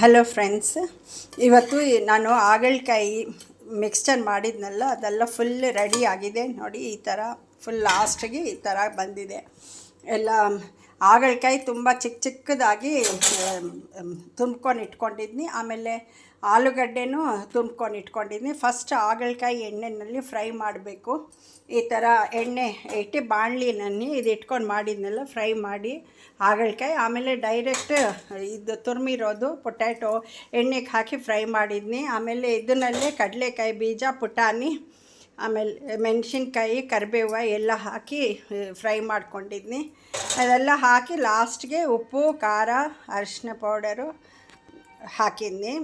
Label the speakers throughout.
Speaker 1: Hello friends, ಇವತ್ತು ನಾನು ಹಾಗಲಕಾಯಿ ಮಿಕ್ಸ್ಚರ್ ಮಾಡಿದ್ನಲ್ಲ ಅದೆಲ್ಲ ಫುಲ್ ರೆಡಿ ಆಗಿದೆ ನೋಡಿ. ಈ ಥರ ಫುಲ್ ಲಾಸ್ಟಿಗೆ ಈ ಥರ ಬಂದಿದೆ. ಎಲ್ಲ ಹಾಗಲಕಾಯಿ ತುಂಬ ಚಿಕ್ಕದಾಗಿ ತುಂಬ್ಕೊಂಡು ಇಟ್ಕೊಂಡಿದ್ನಿ. ಆಮೇಲೆ ಆಲೂಗಡ್ಡೆನೂ ತುಂಬ್ಕೊಂಡು ಇಟ್ಕೊಂಡಿದ್ನಿ. ಫಸ್ಟ್ ಹಾಗಲಕಾಯಿ ಎಣ್ಣೆಯಲ್ಲಿ ಫ್ರೈ ಮಾಡಬೇಕು. ಈ ಥರ ಎಣ್ಣೆ ಇಟ್ಟು ಬಾಣಲಿನಲ್ಲಿ ಇದು ಇಟ್ಕೊಂಡು ಮಾಡಿದ್ನೆಲ್ಲ ಫ್ರೈ ಮಾಡಿ ಹಾಗಲಕಾಯಿ, ಆಮೇಲೆ ಡೈರೆಕ್ಟ್ ಇದು ತುರ್ಮಿರೋದು ಪೊಟ್ಯಾಟೊ ಎಣ್ಣೆಗೆ ಹಾಕಿ ಫ್ರೈ ಮಾಡಿದ್ನಿ. ಆಮೇಲೆ ಇದನ್ನಲ್ಲೇ ಕಡಲೆಕಾಯಿ ಬೀಜ, ಪುಟಾಣಿ, ಆಮೇಲೆ ಮೆಣಸಿನ್ಕಾಯಿ, ಕರಿಬೇವು ಎಲ್ಲ ಹಾಕಿ ಫ್ರೈ ಮಾಡ್ಕೊಂಡಿದ್ನಿ. ಅದೆಲ್ಲ ಹಾಕಿ ಲಾಸ್ಟ್ಗೆ ಉಪ್ಪು, ಖಾರ, ಅರಿಶಿನ ಪೌಡರು ಹಾಕಿದ್ನಿ.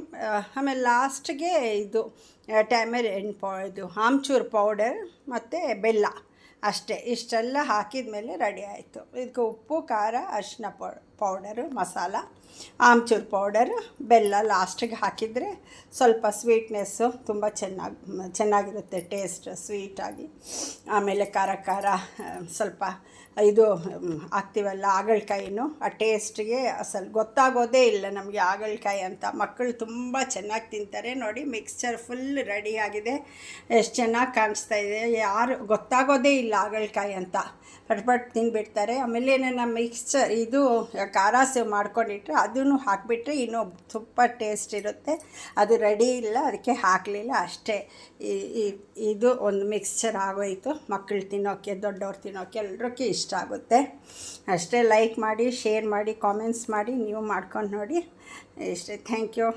Speaker 1: ಆಮೇಲೆ ಲಾಸ್ಟ್ಗೆ ಇದು ಇದು ಆಮ್ಚೂರು ಪೌಡರ್ ಮತ್ತು ಬೆಲ್ಲ ಅಷ್ಟೇ. ಇಷ್ಟೆಲ್ಲ ಹಾಕಿದ ಮೇಲೆ ರೆಡಿ ಆಯಿತು. ಇದಕ್ಕೆ ಉಪ್ಪು, ಖಾರ, ಅರಿಶಿನ ಪೌಡರು, ಮಸಾಲ, ಆಮ್ಚೂರು ಪೌಡರು, ಬೆಲ್ಲ ಲಾಸ್ಟಿಗೆ ಹಾಕಿದರೆ ಸ್ವಲ್ಪ ಸ್ವೀಟ್ನೆಸ್ಸು ತುಂಬ ಚೆನ್ನಾಗಿರುತ್ತೆ, ಟೇಸ್ಟ್ ಸ್ವೀಟಾಗಿ. ಆಮೇಲೆ ಖಾರ ಸ್ವಲ್ಪ ಇದು ಹಾಕ್ತೀವಲ್ಲ ಹಾಗಲಕಾಯಿನೂ, ಆ ಟೇಸ್ಟಿಗೆ ಅಸಲು ಗೊತ್ತಾಗೋದೇ ಇಲ್ಲ ನಮಗೆ ಹಾಗಲಕಾಯಿ ಅಂತ. ಮಕ್ಕಳು ತುಂಬ ಚೆನ್ನಾಗಿ ತಿಂತಾರೆ ನೋಡಿ. ಮಿಕ್ಸ್ಚರ್ ಫುಲ್ ರೆಡಿಯಾಗಿದೆ, ಎಷ್ಟು ಚೆನ್ನಾಗಿ ಕಾಣಿಸ್ತಾ ಇದೆ. ಯಾರು ಗೊತ್ತಾಗೋದೇ ಇಲ್ಲ ಹಾಗಲಕಾಯಿ ಅಂತ, ಪಟ್ ತಿಂದುಬಿಡ್ತಾರೆ. ಆಮೇಲೆ ನನ್ನ ಮಿಕ್ಸ್ಚರ್ ಇದು ಖಾರ ಸೇವ್ ಮಾಡ್ಕೊಂಡಿಟ್ರೆ ಅದನ್ನು ಹಾಕಿಬಿಟ್ರೆ ಇನ್ನೂ ಸೂಪರ್ ಟೇಸ್ಟ್ ಇರುತ್ತೆ. ಅದು ರೆಡಿ ಇಲ್ಲ, ಅದಕ್ಕೆ ಹಾಕಲಿಲ್ಲ ಅಷ್ಟೇ. ಇದು ಒಂದು ಮಿಕ್ಸ್ಚರ್ ಆಗೋಯಿತು. ಮಕ್ಕಳು ತಿನ್ನೋಕ್ಕೆ, ದೊಡ್ಡವ್ರು ತಿನ್ನೋಕ್ಕೆ ಎಲ್ರಿಗೂ ಇಷ್ಟ ಆಗುತ್ತೆ ಅಷ್ಟೇ. ಲೈಕ್ ಮಾಡಿ, ಶೇರ್ ಮಾಡಿ, ಕಾಮೆಂಟ್ಸ್ ಮಾಡಿ, ನೀವು ಮಾಡ್ಕೊಂಡು ನೋಡಿ. ಇಷ್ಟೇ. Thank you.